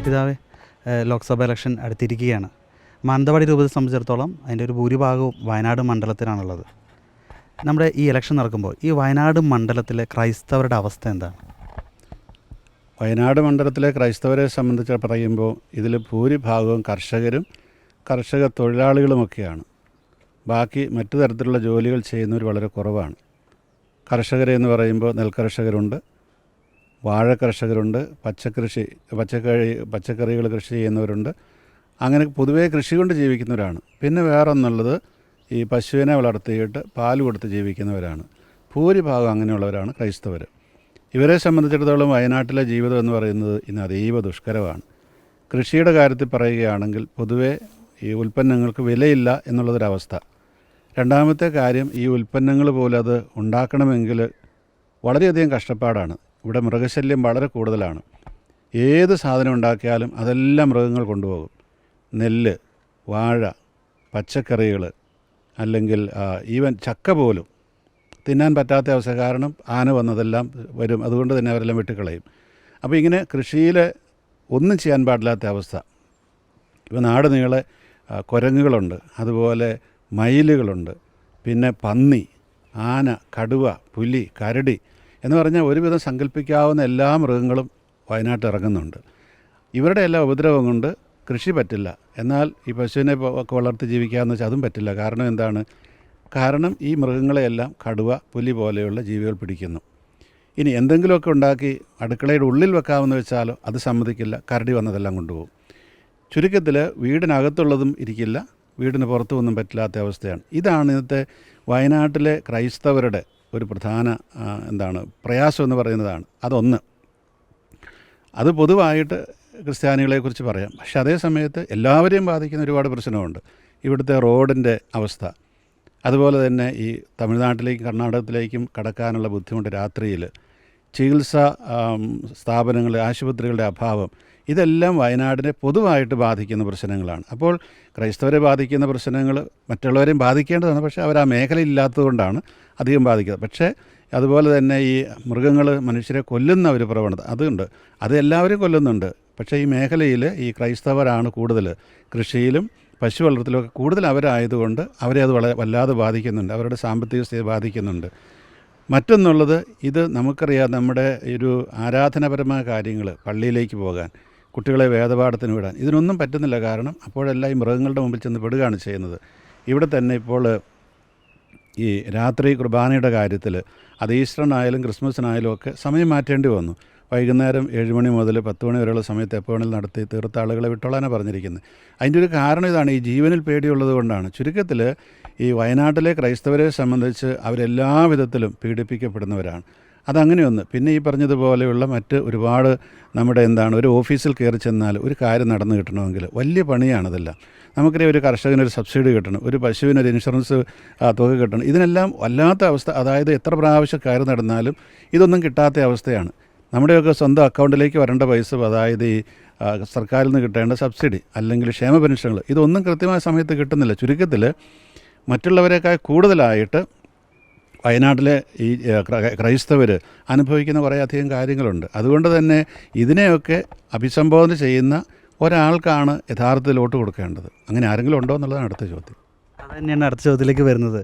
പിതാവേ, ലോക്സഭ ഇലക്ഷൻ അടുത്തിരിക്കുകയാണ്. മാനന്തവാടി രൂപതയെ സംബന്ധിച്ചിടത്തോളം അതിൻ്റെ ഒരു ഭൂരിഭാഗവും വയനാട് മണ്ഡലത്തിലാണുള്ളത്. നമ്മുടെ ഈ ഇലക്ഷൻ നടക്കുമ്പോൾ ഈ വയനാട് മണ്ഡലത്തിലെ ക്രൈസ്തവരുടെ അവസ്ഥ എന്താണ്? വയനാട് മണ്ഡലത്തിലെ ക്രൈസ്തവരെ സംബന്ധിച്ച് പറയുമ്പോൾ ഇതിൽ ഭൂരിഭാഗവും കർഷക തൊഴിലാളികളുമൊക്കെയാണ്. ബാക്കി മറ്റു തരത്തിലുള്ള ജോലികൾ ചെയ്യുന്നവർ വളരെ കുറവാണ്. കർഷകരെന്ന് പറയുമ്പോൾ നെൽകർഷകരുണ്ട്, വാഴ കർഷകരുണ്ട്, പച്ചക്കറികൾ കൃഷി ചെയ്യുന്നവരുണ്ട്. അങ്ങനെ പൊതുവേ കൃഷി കൊണ്ട് ജീവിക്കുന്നവരാണ്. പിന്നെ വേറൊന്നുള്ളത് ഈ പശുവിനെ വളർത്തിയിട്ട് പാൽ കൊടുത്ത് ജീവിക്കുന്നവരാണ്. ഭൂരിഭാഗം അങ്ങനെയുള്ളവരാണ് ക്രൈസ്തവർ. ഇവരെ സംബന്ധിച്ചിടത്തോളം വയനാട്ടിലെ ജീവിതം എന്ന് പറയുന്നത് ഇന്ന് അതീവ ദുഷ്കരമാണ്. കൃഷിയുടെ കാര്യത്തിൽ പറയുകയാണെങ്കിൽ പൊതുവേ ഈ ഉൽപ്പന്നങ്ങൾക്ക് വിലയില്ല എന്നുള്ളതൊരവസ്ഥ. രണ്ടാമത്തെ കാര്യം, ഈ ഉൽപ്പന്നങ്ങൾ പോലും അത് ഉണ്ടാക്കണമെങ്കിൽ വളരെയധികം കഷ്ടപ്പാടാണ്. ഇവിടെ മൃഗശല്യം വളരെ കൂടുതലാണ്. ഏത് സാധനം ഉണ്ടാക്കിയാലും അതെല്ലാം മൃഗങ്ങൾ കൊണ്ടുപോകും. നെല്ല്, വാഴ, പച്ചക്കറികൾ, അല്ലെങ്കിൽ ഈവൻ ചക്ക പോലും തിന്നാൻ പറ്റാത്ത അവസ്ഥ. കാരണം ആന വന്നതെല്ലാം വരും, അതുകൊണ്ട് തന്നെ അവരെല്ലാം വെട്ടിക്കളയും. അപ്പോൾ ഇങ്ങനെ കൃഷിയിൽ ഒന്നും ചെയ്യാൻ പാടില്ലാത്ത അവസ്ഥ. ഇപ്പോൾ നാട് നീളെ കുരങ്ങുകളുണ്ട്, അതുപോലെ മയിലുകളുണ്ട്, പിന്നെ പന്നി, ആന, കടുവ, പുലി, കരടി എന്ന് പറഞ്ഞാൽ ഒരുവിധം സങ്കല്പിക്കാവുന്ന എല്ലാ മൃഗങ്ങളും വയനാട്ടിൽ ഇറങ്ങുന്നുണ്ട്. ഇവരുടെ എല്ലാ ഉപദ്രവം കൊണ്ട് കൃഷി പറ്റില്ല. എന്നാൽ ഈ പശുവിനെ ഒക്കെ വളർത്തി ജീവിക്കാമെന്ന് വെച്ചാൽ അതും പറ്റില്ല. കാരണം എന്താണ്? കാരണം ഈ മൃഗങ്ങളെയെല്ലാം കടുവ, പുലി പോലെയുള്ള ജീവികൾ പിടിക്കുന്നു. ഇനി എന്തെങ്കിലുമൊക്കെ ഉണ്ടാക്കി അടുക്കളയുടെ ഉള്ളിൽ വെക്കാമെന്ന് വെച്ചാലോ അത് സമ്മതിക്കില്ല, കരടി വന്നതെല്ലാം കൊണ്ടുപോകും. ചുരുക്കത്തിൽ വീടിനകത്തുള്ളതും ഇരിക്കില്ല, വീടിന് പുറത്തുമൊന്നും പറ്റില്ലാത്ത അവസ്ഥയാണ്. ഇതാണ് ഇന്നത്തെ വയനാട്ടിലെ ക്രൈസ്തവരുടെ ഒരു പ്രധാന പ്രയാസം എന്ന് പറയുന്നതാണ്. അതൊന്ന്. അത് പൊതുവായിട്ട് ക്രിസ്ത്യാനികളെക്കുറിച്ച് പറയാം. പക്ഷേ അതേ സമയത്ത് എല്ലാവരെയും ബാധിക്കുന്ന ഒരുപാട് പ്രശ്നമുണ്ട്. ഇവിടുത്തെ റോഡിൻ്റെ അവസ്ഥ, അതുപോലെ തന്നെ ഈ തമിഴ്നാട്ടിലേക്കും കർണാടകത്തിലേക്കും കടക്കാനുള്ള ബുദ്ധിമുട്ട്, രാത്രിയിൽ ചികിത്സാ സ്ഥാപനങ്ങൾ, ആശുപത്രികളുടെ അഭാവം, ഇതെല്ലാം വയനാടിനെ പൊതുവായിട്ട് ബാധിക്കുന്ന പ്രശ്നങ്ങളാണ്. അപ്പോൾ ക്രൈസ്തവരെ ബാധിക്കുന്ന പ്രശ്നങ്ങൾ മറ്റുള്ളവരെയും ബാധിക്കേണ്ടതാണ്. പക്ഷേ അവർ ആ മേഖല ഇല്ലാത്തതുകൊണ്ടാണ് അധികം ബാധിക്കുന്നത്. പക്ഷേ അതുപോലെ തന്നെ ഈ മൃഗങ്ങൾ മനുഷ്യരെ കൊല്ലുന്ന ഒരു പ്രവണത അതുണ്ട്. അത് എല്ലാവരും കൊല്ലുന്നുണ്ട്. പക്ഷേ ഈ മേഖലയിൽ ഈ ക്രൈസ്തവരാണ് കൂടുതൽ. കൃഷിയിലും പശു വളർത്തലൊക്കെ കൂടുതൽ അവരായതുകൊണ്ട് അവരെ അത് വല്ലാതെ ബാധിക്കുന്നുണ്ട്. അവരുടെ സാമ്പത്തിക സ്ഥിതി ബാധിക്കുന്നുണ്ട്. മറ്റൊന്നുള്ളത്, ഇത് നമുക്കറിയാം, നമ്മുടെ ഒരു ആരാധനാപരമായ കാര്യങ്ങൾ, പള്ളിയിലേക്ക് പോകാൻ, കുട്ടികളെ വേദപാഠത്തിന് വിടാൻ, ഇതിനൊന്നും പറ്റുന്നില്ല. കാരണം അപ്പോഴെല്ലാം ഈ മൃഗങ്ങളുടെ മുമ്പിൽ ചെന്ന് പെടുകയാണ് ചെയ്യുന്നത്. ഇവിടെ തന്നെ ഇപ്പോൾ ഈ രാത്രി കുർബാനയുടെ കാര്യത്തിൽ അത് ഈസ്റ്ററിനായാലും ക്രിസ്മസിനായാലും ഒക്കെ സമയം മാറ്റേണ്ടി വന്നു. വൈകുന്നേരം 7 മണി മുതൽ 10 മണി വരെയുള്ള സമയത്ത് എപ്പോൾ വേണമെങ്കിലും നടത്തി തീർത്ത ആളുകളെ വിട്ടോളാനാണ് പറഞ്ഞിരിക്കുന്നത്. അതിൻ്റെ ഒരു കാരണം ഇതാണ്, ഈ ജീവനിൽ പേടിയുള്ളത് കൊണ്ടാണ്. ചുരുക്കത്തിൽ ഈ വയനാട്ടിലെ ക്രൈസ്തവരെ സംബന്ധിച്ച് അവരെല്ലാ വിധത്തിലും പീഡിപ്പിക്കപ്പെടുന്നവരാണ്. അതങ്ങനെയൊന്ന്. പിന്നെ ഈ പറഞ്ഞതുപോലെയുള്ള മറ്റ് ഒരുപാട് നമ്മുടെ ഒരു ഓഫീസിൽ കയറി ചെന്നാൽ ഒരു കാര്യം നടന്നു കിട്ടണമെങ്കിൽ വലിയ പണിയാണതെല്ലാം. നമുക്കറിയാം, ഒരു കർഷകനൊരു സബ്സിഡി കിട്ടണം, ഒരു പശുവിനൊരു ഇൻഷുറൻസ് തുക കിട്ടണം. ഇതിനെല്ലാം വല്ലാത്ത അവസ്ഥ. അതായത് എത്ര പ്രാവശ്യം കയറി നടന്നാലും ഇതൊന്നും കിട്ടാത്ത അവസ്ഥയാണ്. നമ്മുടെയൊക്കെ സ്വന്തം അക്കൗണ്ടിലേക്ക് വരേണ്ട പൈസ, അതായത് ഈ സർക്കാരിൽ നിന്ന് കിട്ടേണ്ട സബ്സിഡി അല്ലെങ്കിൽ ക്ഷേമ പെൻഷനുകൾ, ഇതൊന്നും കൃത്യമായ സമയത്ത് കിട്ടുന്നില്ല. ചുരുക്കത്തിൽ മറ്റുള്ളവരെക്കാൾ കൂടുതലായിട്ട് വയനാട്ടിലെ ഈ ക്രൈസ്തവർ അനുഭവിക്കുന്ന കുറേ അധികം കാര്യങ്ങളുണ്ട്. അതുകൊണ്ട് തന്നെ ഇതിനെയൊക്കെ അഭിസംബോധന ചെയ്യുന്ന ഒരാൾക്കാണ് യഥാർത്ഥത്തിൽ വോട്ട് കൊടുക്കേണ്ടത്. അങ്ങനെ ആരെങ്കിലും ഉണ്ടോ എന്നുള്ളതാണ് അടുത്ത ചോദ്യം. അത് തന്നെയാണ് അടുത്ത ചോദ്യത്തിലേക്ക് വരുന്നത്.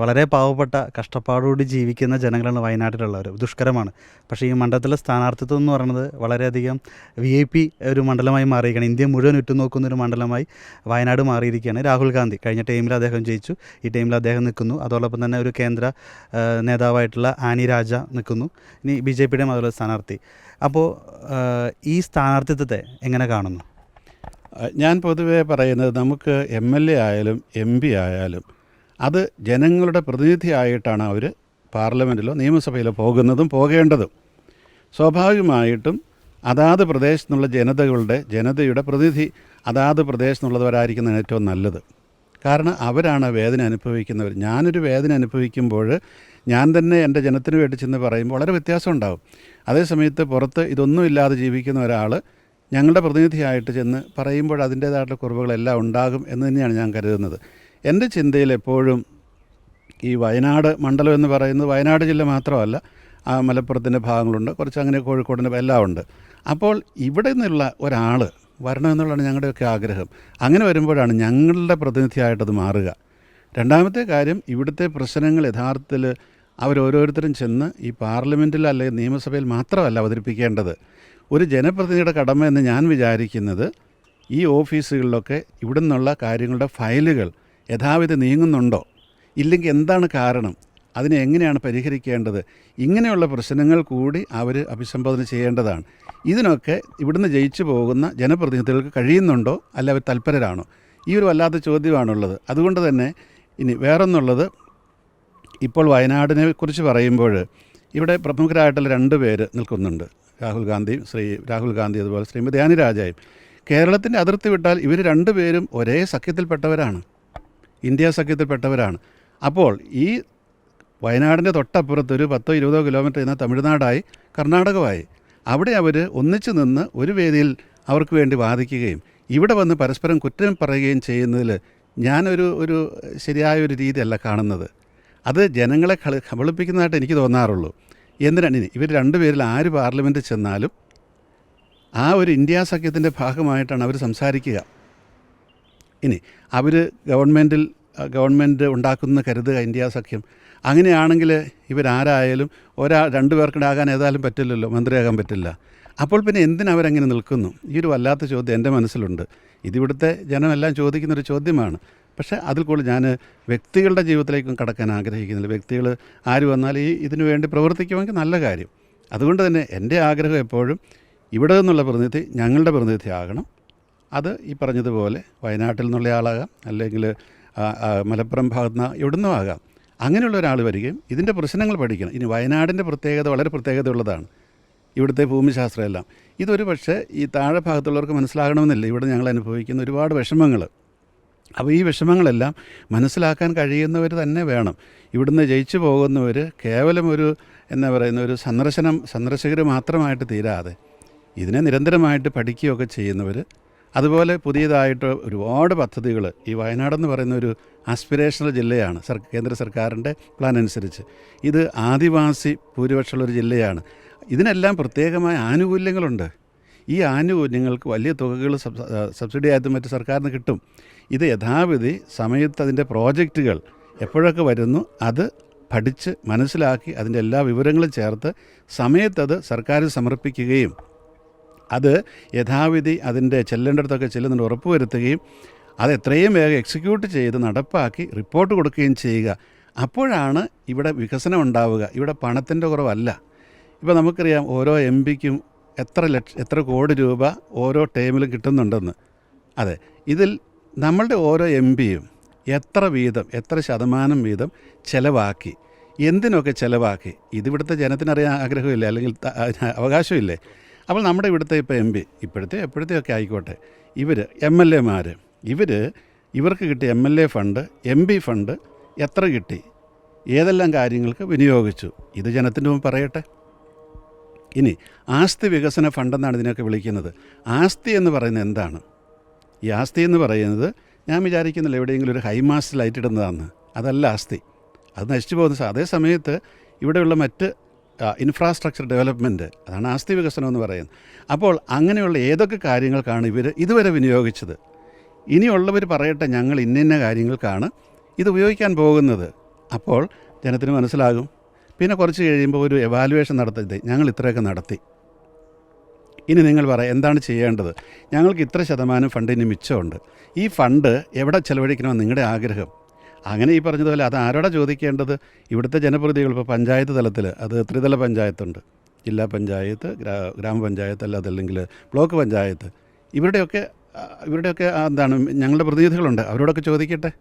വളരെ പാവപ്പെട്ട, കഷ്ടപ്പാടോടി ജീവിക്കുന്ന ജനങ്ങളാണ് വയനാട്ടിലുള്ളവർ. ദുഷ്കരമാണ്. പക്ഷേ ഈ മണ്ഡലത്തിലെ സ്ഥാനാർത്ഥിത്വം എന്ന് പറയുന്നത് വളരെയധികം VIP ഒരു മണ്ഡലമായി മാറിയിരിക്കുകയാണ്. ഇന്ത്യ മുഴുവൻ ഉറ്റുനോക്കുന്ന ഒരു മണ്ഡലമായി വയനാട് മാറിയിരിക്കുകയാണ്. രാഹുൽ ഗാന്ധി കഴിഞ്ഞ ടൈമിൽ അദ്ദേഹം ജയിച്ചു, ഈ ടൈമിൽ അദ്ദേഹം നിൽക്കുന്നു. അതോടൊപ്പം തന്നെ ഒരു കേന്ദ്ര നേതാവായിട്ടുള്ള ആനി രാജ നിൽക്കുന്നു. ഇനി BJPയുടെയും അതുപോലെ സ്ഥാനാർത്ഥി. അപ്പോൾ ഈ എങ്ങനെ കാണുന്നു? ഞാൻ പൊതുവേ പറയുന്നത്, നമുക്ക് MLA ആയാലും MP ആയാലും അത് ജനങ്ങളുടെ പ്രതിനിധിയായിട്ടാണ് അവർ പാർലമെൻറ്റിലോ നിയമസഭയിലോ പോകുന്നതും പോകേണ്ടതും. സ്വാഭാവികമായിട്ടും അതാത് പ്രദേശത്തുനിന്നുള്ള ജനതയുടെ പ്രതിനിധി അതാത് പ്രദേശത്തുനിന്നുള്ളവരായിരിക്കുന്നതാണ് ഏറ്റവും നല്ലത്. കാരണം അവരാണ് വേദന അനുഭവിക്കുന്നവർ. ഞാനൊരു വേദന അനുഭവിക്കുമ്പോൾ ഞാൻ തന്നെ എൻ്റെ ജനത്തിന് വേണ്ടി ചെന്ന് പറയുമ്പോൾ വളരെ വ്യത്യാസം ഉണ്ടാകും. അതേസമയത്ത് പുറത്ത് ഇതൊന്നുമില്ലാതെ ജീവിക്കുന്ന ഒരാൾ ഞങ്ങളുടെ പ്രതിനിധിയായിട്ട് ചെന്ന് പറയുമ്പോൾ അതിൻ്റേതായിട്ടുള്ള കുറവുകളെല്ലാം ഉണ്ടാകും എന്ന് തന്നെയാണ് ഞാൻ കരുതുന്നത്. എൻ്റെ ചിന്തയിൽ എപ്പോഴും ഈ വയനാട് മണ്ഡലം എന്ന് പറയുന്നത് വയനാട് ജില്ല മാത്രമല്ല, മലപ്പുറത്തിൻ്റെ ഭാഗങ്ങളുണ്ട്, കുറച്ച് അങ്ങനെ കോഴിക്കോടിൻ്റെ എല്ലാം ഉണ്ട്. അപ്പോൾ ഇവിടെ നിന്നുള്ള ഒരാൾ വരണമെന്നുള്ളതാണ് ഞങ്ങളുടെയൊക്കെ ആഗ്രഹം. അങ്ങനെ വരുമ്പോഴാണ് ഞങ്ങളുടെ പ്രതിനിധിയായിട്ടത് മാറുക. രണ്ടാമത്തെ കാര്യം, ഇവിടുത്തെ പ്രശ്നങ്ങൾ യഥാർത്ഥത്തിൽ അവരോരോരുത്തരും ചെന്ന് ഈ പാർലമെൻറ്റിൽ അല്ലെങ്കിൽ നിയമസഭയിൽ മാത്രമല്ല അവതരിപ്പിക്കേണ്ടത്. ഒരു ജനപ്രതിനിധിയുടെ കടമ എന്ന് ഞാൻ വിചാരിക്കുന്നത്, ഈ ഓഫീസുകളിലൊക്കെ ഇവിടെ നിന്നുള്ള കാര്യങ്ങളുടെ ഫയലുകൾ യഥാവിധി നീങ്ങുന്നുണ്ടോ, ഇല്ലെങ്കിൽ എന്താണ് കാരണം, അതിനെ എങ്ങനെയാണ് പരിഹരിക്കേണ്ടത്, ഇങ്ങനെയുള്ള പ്രശ്നങ്ങൾ കൂടി അവർ അഭിസംബോധന ചെയ്യേണ്ടതാണ്. ഇതിനൊക്കെ ഇവിടുന്ന് ജയിച്ചു പോകുന്ന ജനപ്രതിനിധികൾക്ക് കഴിയുന്നുണ്ടോ, അല്ല അവർ തൽപരരാണോ, ഈ ഒരു വല്ലാത്ത ചോദ്യമാണുള്ളത്. അതുകൊണ്ട് തന്നെ ഇനി വേറൊന്നുള്ളത്, ഇപ്പോൾ വയനാടിനെ കുറിച്ച് പറയുമ്പോൾ ഇവിടെ പ്രമുഖരായിട്ടുള്ള 2 പേര് നിൽക്കുന്നുണ്ട്. രാഹുൽ ഗാന്ധി അതുപോലെ ശ്രീമതി ആനി രാജയും. കേരളത്തിൻ്റെ അതിർത്തി വിട്ടാൽ ഇവർ 2 പേരും ഒരേ സഖ്യത്തിൽപ്പെട്ടവരാണ്, ഇന്ത്യ സഖ്യത്തിൽപ്പെട്ടവരാണ്. അപ്പോൾ ഈ വയനാടിൻ്റെ തൊട്ടപ്പുറത്ത് ഒരു 10-20 കിലോമീറ്റർ ചെയ്യുന്ന തമിഴ്നാടായി കർണാടകമായി, അവിടെ അവർ ഒന്നിച്ചു നിന്ന് ഒരു വേദിയിൽ അവർക്ക് വേണ്ടി വാദിക്കുകയും ഇവിടെ വന്ന് പരസ്പരം കുറ്റം പറയുകയും ചെയ്യുന്നതിൽ ഞാനൊരു ശരിയായ ഒരു രീതിയല്ല കാണുന്നത്. അത് ജനങ്ങളെ കബളിപ്പിക്കുന്നതായിട്ട് എനിക്ക് തോന്നാറുള്ളൂ. എന്തിനാണ് ഇവർ 2 പേരിൽ ആര് പാർലമെൻറ്റിൽ ചെന്നാലും ആ ഒരു ഇന്ത്യ സഖ്യത്തിൻ്റെ ഭാഗമായിട്ടാണ് അവർ സംസാരിക്കുക. ഇനി അവർ ഗവൺമെൻറ് ഉണ്ടാക്കുന്ന കരുതുക ഇന്ത്യ സഖ്യം. അങ്ങനെയാണെങ്കിൽ ഇവരാരായാലും 2 പേർക്കിടാകാൻ ഏതായാലും പറ്റില്ലല്ലോ, മന്ത്രിയാകാൻ പറ്റില്ല. അപ്പോൾ പിന്നെ എന്തിനവരങ്ങനെ നിൽക്കുന്നു? ഈ ഒരു വല്ലാത്ത ചോദ്യം എൻ്റെ മനസ്സിലുണ്ട്. ഇതിവിടുത്തെ ജനമെല്ലാം ചോദിക്കുന്നൊരു ചോദ്യമാണ്. പക്ഷേ അതിൽ കൂടുതൽ ഞാൻ വ്യക്തികളുടെ ജീവിതത്തിലേക്കും കടക്കാൻ ആഗ്രഹിക്കുന്നില്ല. വ്യക്തികൾ ആര് വന്നാൽ ഇതിനു വേണ്ടി പ്രവർത്തിക്കുമെങ്കിൽ നല്ല കാര്യം. അതുകൊണ്ട് തന്നെ എൻ്റെ ആഗ്രഹം എപ്പോഴും ഇവിടെ നിന്നുള്ള പ്രതിനിധി ഞങ്ങളുടെ പ്രതിനിധി ആകണം. അത് ഈ പറഞ്ഞതുപോലെ വയനാട്ടിൽ നിന്നുള്ള ആളാകാം, അല്ലെങ്കിൽ മലപ്പുറം ഭാഗത്ത് നിന്ന് എവിടെ നിന്നും ആകാം. അങ്ങനെയുള്ള ഒരാൾ വരികയും ഇതിൻ്റെ പ്രശ്നങ്ങൾ പഠിക്കണം. ഇനി വയനാടിൻ്റെ പ്രത്യേകത വളരെ പ്രത്യേകതയുള്ളതാണ്. ഇവിടുത്തെ ഭൂമിശാസ്ത്രം എല്ലാം ഇതൊരു പക്ഷേ ഈ താഴെ ഭാഗത്തുള്ളവർക്ക് മനസ്സിലാകണമെന്നില്ല. ഇവിടെ ഞങ്ങൾ അനുഭവിക്കുന്ന ഒരുപാട് വിഷമങ്ങൾ. അപ്പോൾ ഈ വിഷമങ്ങളെല്ലാം മനസ്സിലാക്കാൻ കഴിയുന്നവർ തന്നെ വേണം. ഇവിടുന്ന് ജയിച്ചു പോകുന്നവർ കേവലം ഒരു സന്ദർശകർ മാത്രമായിട്ട് തീരാതെ ഇതിനെ നിരന്തരമായിട്ട് പഠിക്കുകയൊക്കെ ചെയ്യുന്നവർ, അതുപോലെ പുതിയതായിട്ട് ഒരുപാട് പദ്ധതികൾ. ഈ വയനാടെന്ന് പറയുന്ന ഒരു ആസ്പിറേഷണൽ ജില്ലയാണ് കേന്ദ്ര സർക്കാരിൻ്റെ പ്ലാൻ അനുസരിച്ച്. ഇത് ആദിവാസി ഭൂരിപക്ഷമുള്ളൊരു ജില്ലയാണ്. ഇതിനെല്ലാം പ്രത്യേകമായ ആനുകൂല്യങ്ങളുണ്ട്. ഈ ആനുകൂല്യങ്ങൾക്ക് വലിയ തുകകൾ സബ്സിഡിയായിട്ടും മറ്റ് സർക്കാരിന് കിട്ടും. ഇത് യഥാവിധി സമയത്ത് അതിൻ്റെ പ്രോജക്റ്റുകൾ എപ്പോഴൊക്കെ വരുന്നു അത് പഠിച്ച് മനസ്സിലാക്കി അതിൻ്റെ എല്ലാ വിവരങ്ങളും ചേർത്ത് സമയത്തത് സർക്കാരിൽ സമർപ്പിക്കുകയും അത് യഥാവിധി അതിൻ്റെ ചെല്ലേണ്ടടുത്തൊക്കെ ചെല്ലുന്നുണ്ട് ഉറപ്പുവരുത്തുകയും അത് എത്രയും വേഗം എക്സിക്യൂട്ട് ചെയ്ത് നടപ്പാക്കി റിപ്പോർട്ട് കൊടുക്കുകയും ചെയ്യുക. അപ്പോഴാണ് ഇവിടെ വികസനം ഉണ്ടാവുക. ഇവിടെ പണത്തിൻ്റെ കുറവല്ല. ഇപ്പോൾ നമുക്കറിയാം ഓരോ എം പിക്കും എത്ര കോടി രൂപ ഓരോ ടൈമിലും കിട്ടുന്നുണ്ടെന്ന്. അതെ, ഇതിൽ നമ്മളുടെ ഓരോ എം പിയും എത്ര ശതമാനം വീതം ചിലവാക്കി, എന്തിനൊക്കെ ചിലവാക്കി, ഇതിവിടുത്തെ ജനത്തിനറിയാൻ ആഗ്രഹമില്ലേ, അല്ലെങ്കിൽ അവകാശമില്ലേ? അപ്പോൾ നമ്മുടെ ഇവിടുത്തെ ഇപ്പോൾ എം പി എപ്പോഴത്തെയൊക്കെ ആയിക്കോട്ടെ, MLA-മാർ ഇവർക്ക് കിട്ടിയ MLA ഫണ്ട്, MP ഫണ്ട് എത്ര കിട്ടി, ഏതെല്ലാം കാര്യങ്ങൾക്ക് വിനിയോഗിച്ചു, ഇത് ജനത്തിൻ്റെ മുമ്പ് പറയട്ടെ. ഇനി ആസ്തി വികസന ഫണ്ടെന്നാണ് ഇതിനൊക്കെ വിളിക്കുന്നത്. ആസ്തി എന്ന് പറയുന്നത് എന്താണ്? ഈ ആസ്തി എന്ന് പറയുന്നത് ഞാൻ വിചാരിക്കുന്നില്ല എവിടെയെങ്കിലും ഒരു ഹൈമാസ്റ്റ് ലൈറ്റ് ഇടുന്നതാണ്. അതല്ല ആസ്തി, അത് നശിച്ചു പോകുന്ന. അതേ സമയത്ത് ഇവിടെയുള്ള മറ്റ് ഇൻഫ്രാസ്ട്രക്ചർ ഡെവലപ്മെൻറ്റ്, അതാണ് ആസ്തി വികസനം എന്ന് പറയുന്നത്. അപ്പോൾ അങ്ങനെയുള്ള ഏതൊക്കെ കാര്യങ്ങൾക്കാണ് ഇവർ ഇതുവരെ വിനിയോഗിച്ചത്? ഇനിയുള്ളവർ പറയട്ടെ, ഞങ്ങൾ ഇന്ന കാര്യങ്ങൾക്കാണ് ഇത് ഉപയോഗിക്കാൻ പോകുന്നത്. അപ്പോൾ ജനത്തിന് മനസ്സിലാകും. പിന്നെ കുറച്ച് കഴിയുമ്പോൾ ഒരു എവാലുവേഷൻ നടത്തി, ഞങ്ങൾ ഇത്രയൊക്കെ നടത്തി, ഇനി നിങ്ങൾ എന്താണ് ചെയ്യേണ്ടത്? ഞങ്ങൾക്ക് ഇത്ര ശതമാനം ഫണ്ടിന് മിച്ചമുണ്ട്, ഈ ഫണ്ട് എവിടെ ചെലവഴിക്കണമെന്ന് നിങ്ങളുടെ ആഗ്രഹം. അങ്ങനെ ഈ പറഞ്ഞതുപോലെ അത് ആരോടാ ചോദിക്കേണ്ടത്? ഇവിടുത്തെ ജനപ്രതിനിധികൾ. ഇപ്പോൾ പഞ്ചായത്ത് തലത്തിൽ അത് ത്രിതല പഞ്ചായത്തുണ്ട്, ജില്ലാ പഞ്ചായത്ത്, ഗ്രാമപഞ്ചായത്ത്, അതല്ലെങ്കിൽ ബ്ലോക്ക് പഞ്ചായത്ത്. ഇവരുടെയൊക്കെ എന്താണ് ഞങ്ങളുടെ പ്രതിനിധികളുണ്ട്, അവരോടൊക്കെ ചോദിക്കട്ടെ.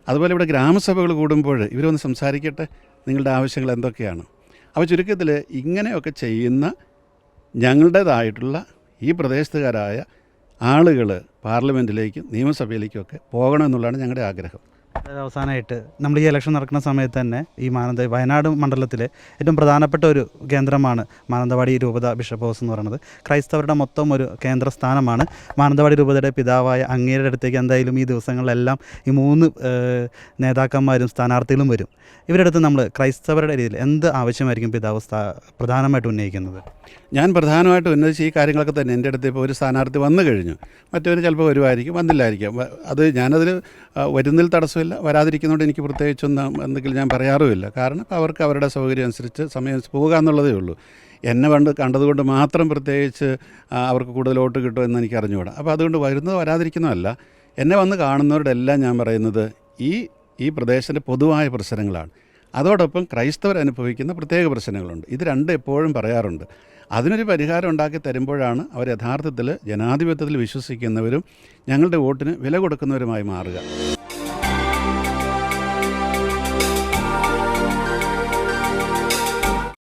അതുപോലെ ഇവിടെ ഗ്രാമസഭകൾ കൂടുമ്പോൾ ഇവരൊന്ന് സംസാരിക്കട്ടെ, നിങ്ങളുടെ ആവശ്യങ്ങൾ എന്തൊക്കെയാണ്. അപ്പോൾ ചുരുക്കത്തിൽ ഇങ്ങനെയൊക്കെ ചെയ്യുന്ന ഞങ്ങളുടേതായിട്ടുള്ള ഈ പ്രദേശത്തുകാരായ ആളുകൾ പാർലമെൻറ്റിലേക്കും നിയമസഭയിലേക്കും ഒക്കെ പോകണമെന്നുള്ളതാണ് ഞങ്ങളുടെ ആഗ്രഹം. അവസാനമായിട്ട് നമ്മൾ ഈ ഇലക്ഷൻ നടക്കുന്ന സമയത്ത് തന്നെ ഈ വയനാട് മണ്ഡലത്തിലെ ഏറ്റവും പ്രധാനപ്പെട്ട ഒരു കേന്ദ്രമാണ് മാനന്തവാടി രൂപത ബിഷപ്പ് ഹൗസ് എന്ന് പറയുന്നത്. ക്രൈസ്തവരുടെ മൊത്തം ഒരു കേന്ദ്ര സ്ഥാനമാണ്. മാനന്തവാടി രൂപതയുടെ പിതാവായ അങ്ങേരുടെ അടുത്തേക്ക് എന്തായാലും ഈ ദിവസങ്ങളിലെല്ലാം ഈ 3 നേതാക്കന്മാരും സ്ഥാനാർത്ഥികളും വരും. ഇവരുടെ അടുത്ത് നമ്മൾ ക്രൈസ്തവരുടെ രീതിയിൽ എന്ത് ആവശ്യമായിരിക്കും പിതാവ് പ്രധാനമായിട്ട് ഉന്നയിക്കുന്നത്? ഞാൻ പ്രധാനമായിട്ട് ഉന്നയിച്ച ഈ കാര്യങ്ങളൊക്കെ തന്നെ. എൻ്റെ അടുത്ത് ഇപ്പോൾ ഒരു സ്ഥാനാർത്ഥി വന്നു കഴിഞ്ഞു, മറ്റവർ ചിലപ്പോൾ വരുമായിരിക്കും, വന്നില്ലായിരിക്കാം. അത് ഞാനതിൽ വരുന്നതിൽ തടസ്സമില്ല, വരാതിരിക്കുന്നതുകൊണ്ട് എനിക്ക് പ്രത്യേകിച്ചൊന്നും എന്തെങ്കിലും ഞാൻ പറയാറുമില്ല. കാരണം അവർക്ക് അവരുടെ സൗകര്യം അനുസരിച്ച് സമയം പോവുക എന്നുള്ളതേ ഉള്ളൂ. എന്നെ കണ്ടതുകൊണ്ട് മാത്രം പ്രത്യേകിച്ച് അവർക്ക് കൂടുതൽ വോട്ട് കിട്ടുമെന്ന് എനിക്ക് അറിഞ്ഞുകൂടാ. അപ്പോൾ അതുകൊണ്ട് വരുന്നത് വരാതിരിക്കുന്നതല്ല, എന്നെ വന്ന് കാണുന്നവരുടെ എല്ലാം ഞാൻ പറയുന്നത് ഈ പ്രദേശത്തിൻ്റെ പൊതുവായ പ്രശ്നങ്ങളാണ്. അതോടൊപ്പം ക്രൈസ്തവർ അനുഭവിക്കുന്ന പ്രത്യേക പ്രശ്നങ്ങളുണ്ട്. ഇത് രണ്ടും എപ്പോഴും പറയാറുണ്ട്. അതിനൊരു പരിഹാരം ഉണ്ടാക്കി തരുമ്പോഴാണ് അവർ യഥാർത്ഥത്തിൽ ജനാധിപത്യത്തിൽ വിശ്വസിക്കുന്നവരും ഞങ്ങളുടെ വോട്ടിന് വില കൊടുക്കുന്നവരുമായി മാറുക.